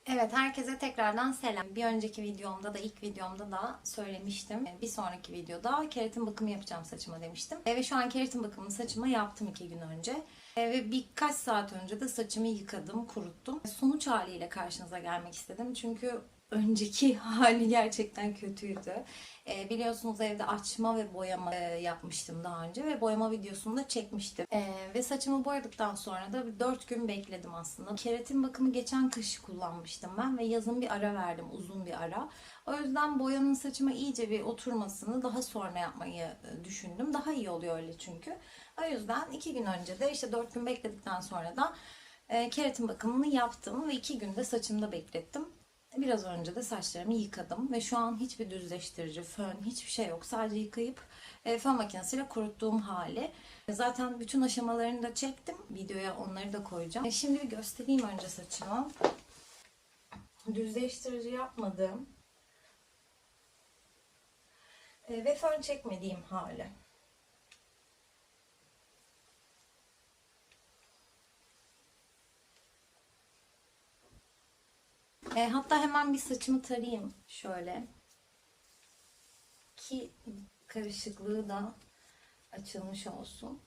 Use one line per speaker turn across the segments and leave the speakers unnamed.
Evet, herkese tekrardan selam. Bir önceki videomda da ilk videomda da söylemiştim. Bir sonraki videoda keratin bakımı yapacağım saçıma demiştim. Ve şu an keratin bakımını saçıma yaptım 2 gün önce. Ve birkaç saat önce de saçımı yıkadım, kuruttum. Sonuç haliyle karşınıza gelmek istedim. Çünkü önceki hali gerçekten kötüydü. Biliyorsunuz evde açma ve boyama yapmıştım daha önce ve boyama videosunu da çekmiştim. Ve saçımı boyadıktan sonra da bir 4 gün bekledim aslında. Keratin bakımı geçen kış kullanmıştım ben ve yazın bir ara verdim, uzun bir ara. O yüzden boyanın saçıma iyice bir oturmasını daha sonra yapmayı düşündüm. Daha iyi oluyor öyle çünkü. O yüzden 2 gün önce de işte 4 gün bekledikten sonra da keratin bakımını yaptım ve 2 günde saçımda beklettim. Biraz önce de saçlarımı yıkadım ve şu an hiçbir düzleştirici, fön, hiçbir şey yok. Sadece yıkayıp fön makinesiyle kuruttuğum hali. Zaten bütün aşamalarını da çektim. Videoya onları da koyacağım. Şimdi bir göstereyim önce saçımı. Düzleştirici yapmadım. Ve fön çekmediğim hali. Hatta hemen bir saçımı tarayayım şöyle. Ki karışıklığı da açılmış olsun.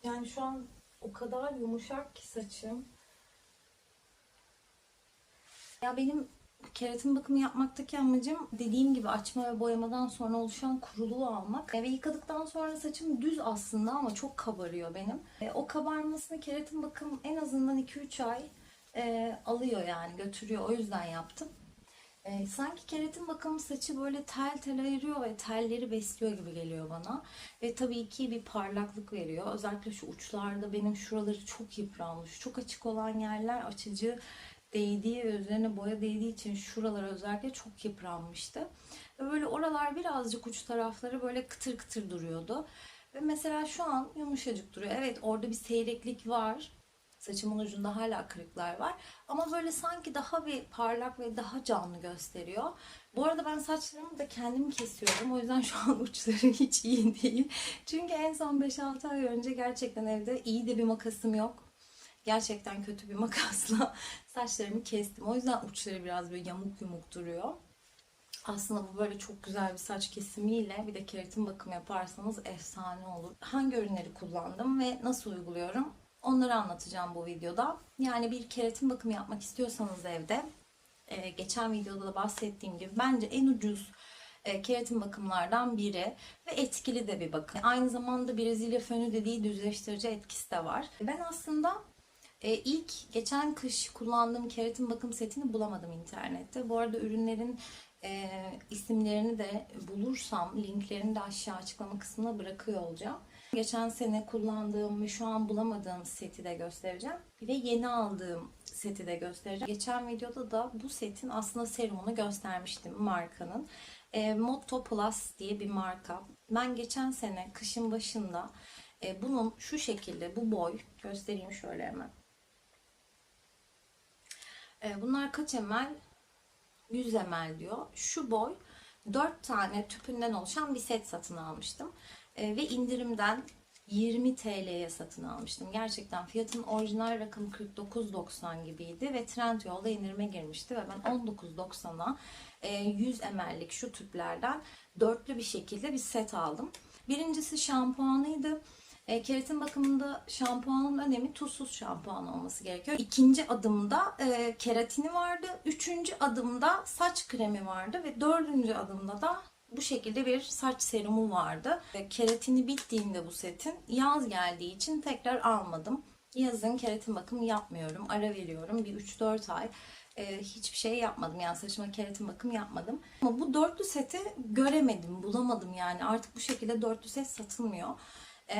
Yani şu an o kadar yumuşak ki saçım. Ya benim keratin bakımı yapmaktaki amacım dediğim gibi açma ve boyamadan sonra oluşan kuruluğu almak. Ve yıkadıktan sonra saçım düz aslında ama çok kabarıyor benim. O kabarmasını keratin bakım en azından 2-3 ay alıyor yani götürüyor. O yüzden yaptım. Sanki keratin bakımı saçı böyle tel tel ayırıyor ve telleri besliyor gibi geliyor bana. Ve tabii ki bir parlaklık veriyor. Özellikle şu uçlarda benim şuraları çok yıpranmış. Çok açık olan yerler açıcı değdiği ve üzerine boya değdiği için şuralar özellikle çok yıpranmıştı. Ve böyle oralar birazcık uç tarafları böyle kıtır kıtır duruyordu. Ve mesela şu an yumuşacık duruyor. Evet, orada bir seyreklik var. Saçımın ucunda hala kırıklar var. Ama böyle sanki daha bir parlak ve daha canlı gösteriyor. Bu arada ben saçlarımı da kendim kesiyorum. O yüzden şu an uçları hiç iyi değil. Çünkü en son 5-6 ay önce gerçekten evde iyi de bir makasım yok. Gerçekten kötü bir makasla saçlarımı kestim. O yüzden uçları biraz böyle yamuk yumuk duruyor. Aslında bu böyle çok güzel bir saç kesimiyle bir de keratin bakımı yaparsanız efsane olur. Hangi ürünleri kullandım ve nasıl uyguluyorum? Onları anlatacağım bu videoda. Yani bir keratin bakımı yapmak istiyorsanız evde, geçen videoda da bahsettiğim gibi bence en ucuz keratin bakımlardan biri ve etkili de bir bakım. Aynı zamanda Brezilya fönü dediği düzleştirici etkisi de var. Ben aslında ilk geçen kış kullandığım keratin bakım setini bulamadım internette. Bu arada ürünlerin isimlerini de bulursam linklerini de aşağı açıklama kısmına bırakıyor olacağım. Geçen sene kullandığım ve şu an bulamadığım seti de göstereceğim. Ve yeni aldığım seti de göstereceğim. Geçen videoda da bu setin aslında serumunu göstermiştim markanın. Motto Plus diye bir marka. Ben geçen sene kışın başında bunun şu şekilde bu boy göstereyim şöyle hemen. Bunlar kaç ml? 100 ml diyor. Şu boy 4 tane tüpünden oluşan bir set satın almıştım. Ve indirimden 20 TL'ye satın almıştım. Gerçekten fiyatın orijinal rakamı 49,90 gibiydi ve Trendyol'da indirime girmişti ve ben 19,90'a 100 ml'lik şu tüplerden dörtlü bir şekilde bir set aldım. Birincisi şampuanıydı. Keratin bakımında şampuanın önemi tuzsuz şampuan olması gerekiyor. İkinci adımda keratini vardı. Üçüncü adımda saç kremi vardı. Ve dördüncü adımda da bu şekilde bir saç serumu vardı. Keratini bittiğinde bu setin yaz geldiği için tekrar almadım. Yazın keratin bakımı yapmıyorum. Ara veriyorum. Bir 3-4 ay hiçbir şey yapmadım. Yani saçıma keratin bakımı yapmadım. Ama bu dörtlü seti göremedim, bulamadım yani. Artık bu şekilde dörtlü set satılmıyor.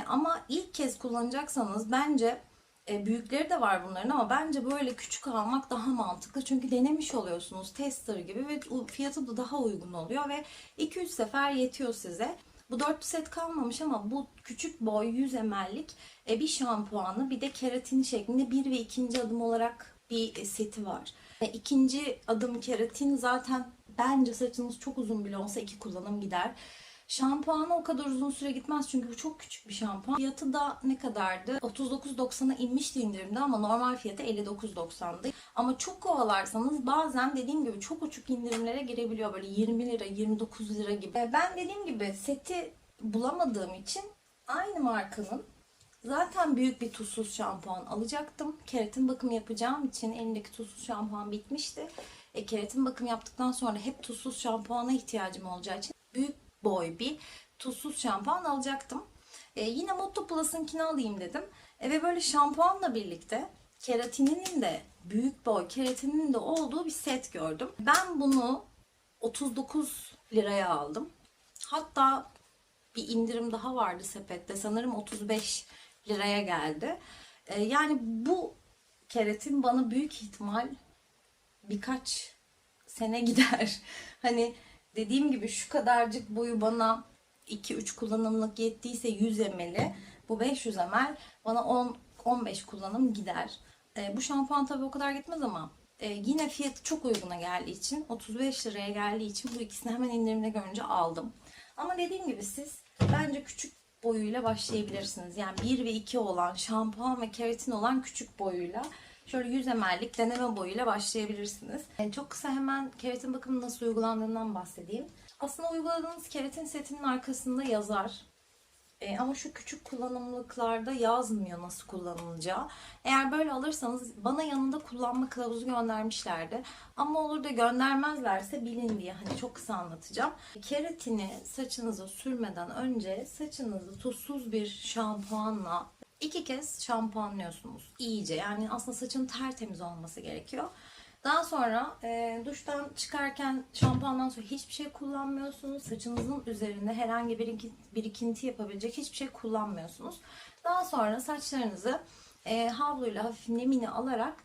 Ama ilk kez kullanacaksanız bence büyükleri de var bunların ama bence böyle küçük almak daha mantıklı. Çünkü denemiş oluyorsunuz tester gibi ve fiyatı da daha uygun oluyor ve 2-3 sefer yetiyor size. Bu dörtlü set kalmamış ama bu küçük boy 100 ml'lik bir şampuanı bir de keratin şeklinde bir ve ikinci adım olarak bir seti var. İkinci adım keratin zaten Bence saçınız çok uzun bile olsa 2 kullanım gider. Şampuanı o kadar uzun süre gitmez çünkü bu çok küçük bir şampuan. Fiyatı da ne kadardı? 39.90'a inmişti indirimde ama normal fiyatı 59.90'dı. Ama çok kovalarsanız bazen dediğim gibi çok uçuk indirimlere girebiliyor. Böyle 20 lira, 29 lira gibi. Ben dediğim gibi seti bulamadığım için aynı markanın zaten büyük bir tuzsuz şampuan alacaktım. Keratin bakımı yapacağım için elimdeki tuzsuz şampuan bitmişti. Keratin bakımı yaptıktan sonra hep tuzsuz şampuana ihtiyacım olacağı için büyük boy bir tuzsuz şampuan alacaktım. Yine Motto Plus'ınkini alayım dedim. Ve böyle şampuanla birlikte keratininin de büyük boy keratininin de olduğu bir set gördüm. Ben bunu 39 liraya aldım. Hatta bir indirim daha vardı sepette. Sanırım 35 liraya geldi. Yani bu keratin bana büyük ihtimal birkaç sene gider. Hani dediğim gibi şu kadarcık boyu bana 2-3 kullanımlık yettiyse 100 ml, bu 500 ml bana 10-15 kullanım gider. Bu şampuan tabii o kadar gitmez ama yine fiyatı çok uyguna geldiği için 35 liraya geldiği için bu ikisini hemen indirimde görünce aldım. Ama dediğim gibi siz bence küçük boyuyla başlayabilirsiniz. Yani 1 ve 2 olan şampuan ve keratin olan küçük boyuyla şöyle 100 ml'lik deneme boyuyla başlayabilirsiniz. Çok kısa hemen keratin bakımı nasıl uygulandığından bahsedeyim. Aslında uyguladığınız keratin setinin arkasında yazar. Ama şu küçük kullanımlıklarda yazmıyor nasıl kullanılacağı. Eğer böyle alırsanız bana yanında kullanma kılavuzu göndermişlerdi. Ama olur da göndermezlerse bilin diye hani çok kısa anlatacağım. Keratini saçınıza sürmeden önce saçınızı tuzsuz bir şampuanla 2 kez şampuanlıyorsunuz. İyice, yani aslında saçın tertemiz olması gerekiyor. Daha sonra duştan çıkarken şampuandan sonra hiçbir şey kullanmıyorsunuz. Saçınızın üzerinde herhangi bir birikinti yapabilecek hiçbir şey kullanmıyorsunuz. Daha sonra saçlarınızı havluyla hafif nemini alarak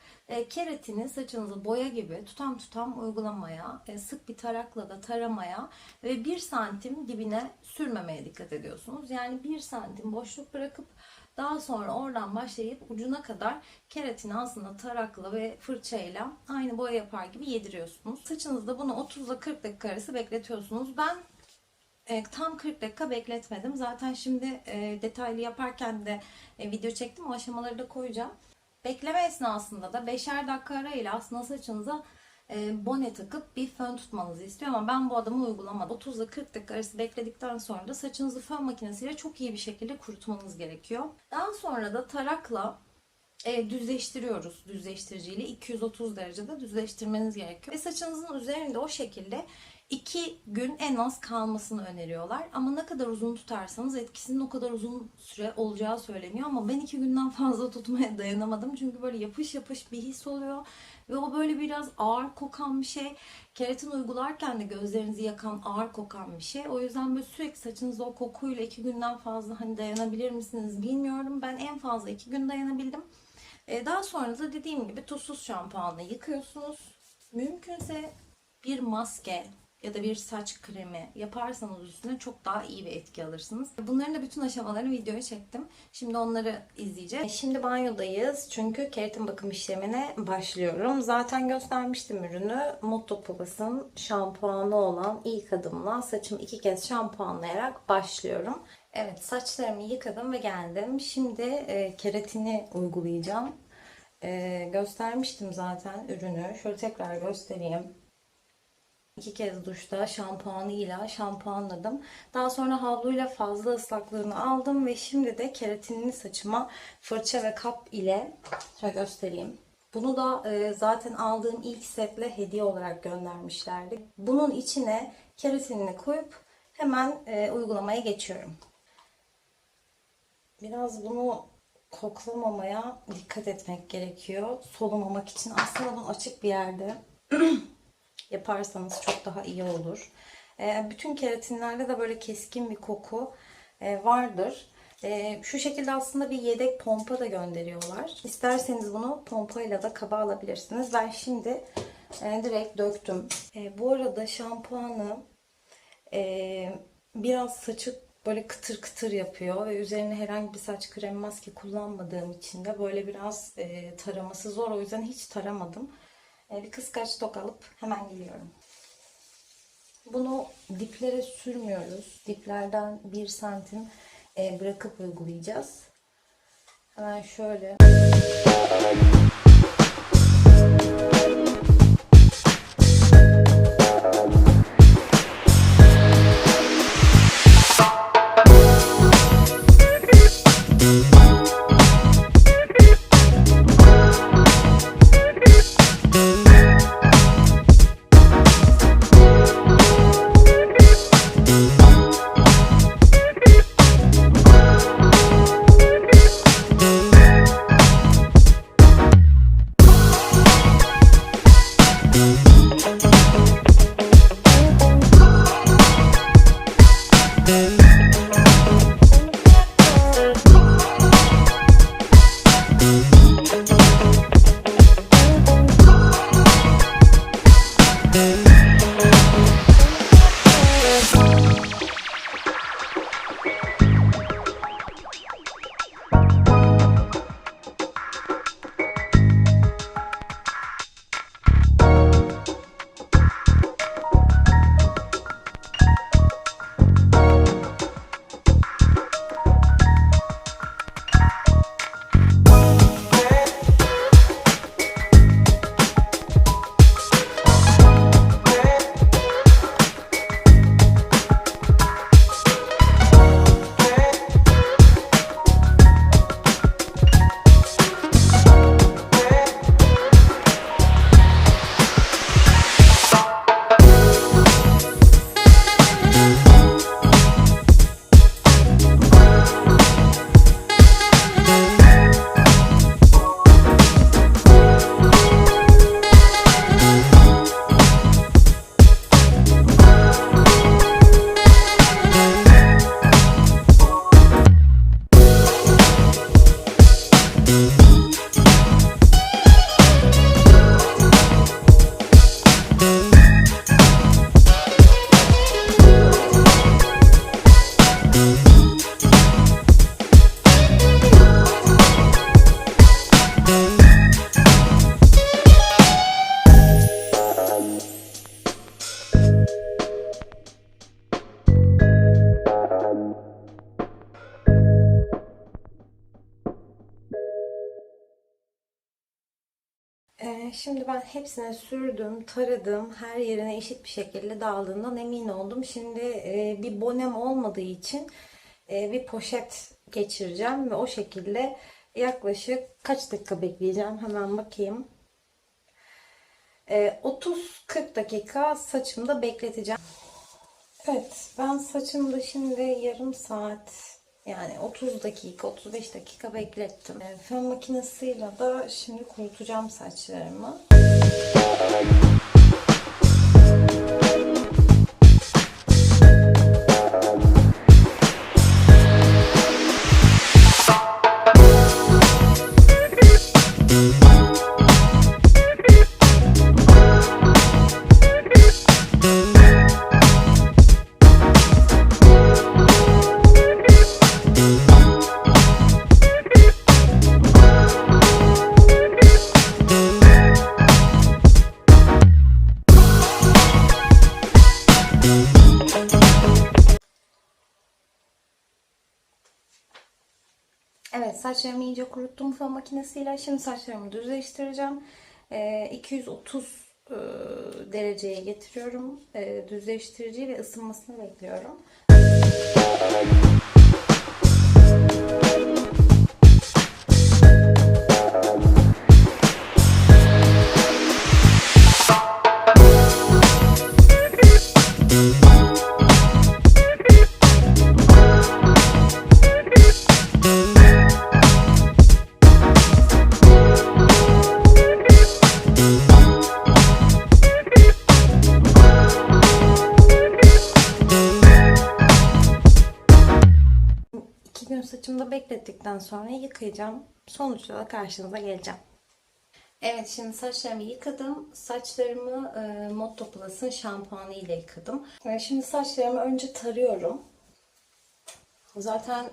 keratini saçınızı boya gibi tutam tutam uygulamaya, sık bir tarakla da taramaya ve 1 santim dibine sürmemeye dikkat ediyorsunuz. Yani 1 santim boşluk bırakıp daha sonra oradan başlayıp ucuna kadar keratini aslında tarakla ve fırçayla aynı boya yapar gibi yediriyorsunuz. Saçınızda bunu 30 ile 40 dakika arası bekletiyorsunuz. Ben tam 40 dakika bekletmedim. Zaten şimdi detaylı yaparken de video çektim. O aşamaları da koyacağım. Bekleme esnasında da 5'er dakika arayla aslında saçınıza bone takıp bir fön tutmanızı istiyor ama ben bu adımı uygulamadım. 30 ile 40 dakika arası bekledikten sonra da saçınızı fön makinesiyle çok iyi bir şekilde kurutmanız gerekiyor. Daha sonra da tarakla düzleştiriyoruz. Düzleştiriciyle 230 derecede düzleştirmeniz gerekiyor. Ve saçınızın üzerinde o şekilde 2 gün en az kalmasını öneriyorlar. Ama ne kadar uzun tutarsanız etkisinin o kadar uzun süre olacağı söyleniyor. Ama ben 2 günden fazla tutmaya dayanamadım. Çünkü böyle yapış yapış bir his oluyor. Ve o böyle biraz ağır kokan bir şey. Keratin uygularken de gözlerinizi yakan, ağır kokan bir şey. O yüzden böyle sürekli saçınızda o kokuyla 2 günden fazla hani dayanabilir misiniz bilmiyorum. Ben en fazla 2 gün dayanabildim. Daha sonra da dediğim gibi tuzsuz şampuanla yıkıyorsunuz. Mümkünse bir maske ya da bir saç kremi yaparsanız üstüne çok daha iyi bir etki alırsınız. Bunların da bütün aşamalarını videoya çektim. Şimdi onları izleyeceğiz. Şimdi banyodayız çünkü keratin bakım işlemine başlıyorum. Zaten göstermiştim ürünü. Motto Plus'ın şampuanı olan ilk adımla saçımı 2 kez şampuanlayarak başlıyorum. Evet, saçlarımı yıkadım ve geldim. Şimdi keratini uygulayacağım. Göstermiştim zaten ürünü. Şöyle tekrar göstereyim. 2 kez duşta şampuanıyla şampuanladım. Daha sonra havluyla fazla ıslaklığını aldım ve şimdi de keratinini saçıma fırça ve kap ile şöyle göstereyim. Bunu da zaten aldığım ilk setle hediye olarak göndermişlerdi. Bunun içine keratinini koyup hemen uygulamaya geçiyorum. Biraz bunu koklamamaya dikkat etmek gerekiyor. Solumamak için aslında bunu açık bir yerde yaparsanız çok daha iyi olur. Bütün keratinlerde de böyle keskin bir koku vardır. Şu şekilde aslında bir yedek pompa da gönderiyorlar. İsterseniz bunu pompayla da kaba alabilirsiniz. Ben şimdi direkt döktüm. Bu arada şampuanı biraz saçı böyle kıtır kıtır yapıyor ve üzerine herhangi bir saç kremi maske kullanmadığım için de böyle biraz taraması zor. O yüzden hiç taramadım. Bir kıskaç tok alıp hemen geliyorum. Bunu diplere sürmüyoruz. Diplerden 1 santim bırakıp uygulayacağız. Hemen şöyle. Şimdi ben hepsine sürdüm, taradım. Her yerine eşit bir şekilde dağıldığından emin oldum. Şimdi bir bonem olmadığı için bir poşet geçireceğim ve o şekilde yaklaşık kaç dakika bekleyeceğim hemen bakayım. 30-40 dakika saçımda bekleteceğim. Evet, ben saçımda şimdi yarım saat, yani 30 dakika 35 dakika beklettim. Fön makinesiyle da şimdi kurutacağım saçlarımı. Evet, saçlarımı iyice kuruttum fön makinesiyle. Şimdi saçlarımı düzleştireceğim. 230 dereceye getiriyorum. Düzleştiriciyi ve ısınmasını bekliyorum. Saçımda beklettikten sonra yıkayacağım. Sonuçta da karşınıza geleceğim. Evet, şimdi saçlarımı yıkadım. Saçlarımı Motto Plus'ın şampuanı ile yıkadım. Şimdi saçlarımı önce tarıyorum. Zaten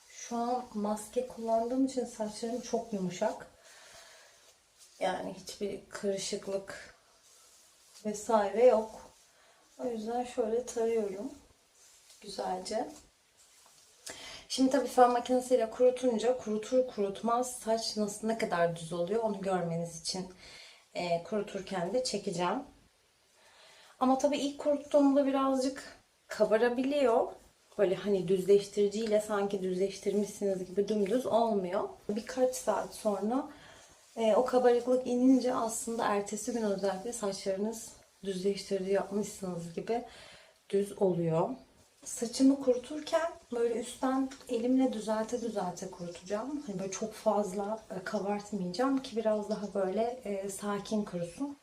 şu an maske kullandığım için saçlarım çok yumuşak. Yani hiçbir karışıklık vesaire yok. O yüzden şöyle tarıyorum güzelce. Şimdi tabii fön makinesiyle kurutunca kurutur kurutmaz saç nasıl ne kadar düz oluyor onu görmeniz için kuruturken de çekeceğim. Ama tabii ilk kuruttuğumda birazcık kabarabiliyor. Böyle hani düzleştiriciyle sanki düzleştirmişsiniz gibi dümdüz olmuyor. Birkaç saat sonra o kabarıklık inince aslında ertesi gün özellikle saçlarınız düzleştirici yapmışsınız gibi düz oluyor. Saçımı kuruturken böyle üstten elimle düzelte düzelte kurutacağım. Hani böyle çok fazla kabartmayacağım ki biraz daha böyle sakin kurusun.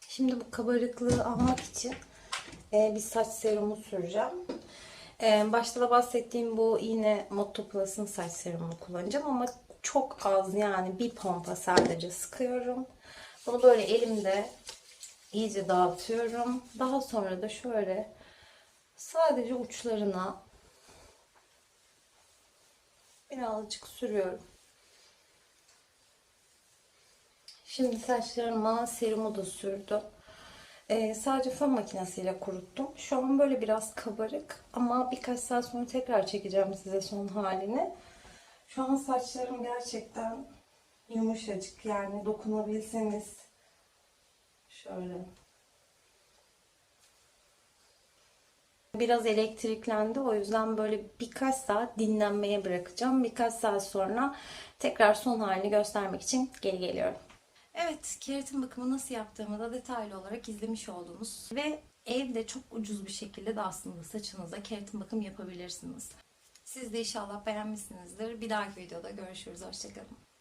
Şimdi bu kabarıklığı almak için bir saç serumu süreceğim. Başta da bahsettiğim bu yine Motto Plus'ın saç serumunu kullanacağım ama çok az, yani bir pompa sadece sıkıyorum. Bunu böyle elimde iyice dağıtıyorum. Daha sonra da şöyle sadece uçlarına birazcık sürüyorum. Şimdi saçlarıma serumu da sürdüm. Sadece fön makinesiyle kuruttum. Şu an böyle biraz kabarık ama birkaç saat sonra tekrar çekeceğim size son halini. Şu an saçlarım gerçekten yumuşacık, yani dokunabilseniz şöyle. Biraz elektriklendi, o yüzden böyle birkaç saat dinlenmeye bırakacağım. Birkaç saat sonra tekrar son halini göstermek için geri geliyorum. Evet, keratin bakımı nasıl yaptığımı da detaylı olarak izlemiş oldunuz. Ve evde çok ucuz bir şekilde de aslında saçınıza keratin bakım yapabilirsiniz. Siz de inşallah beğenmişsinizdir. Bir dahaki videoda görüşürüz. Hoşçakalın.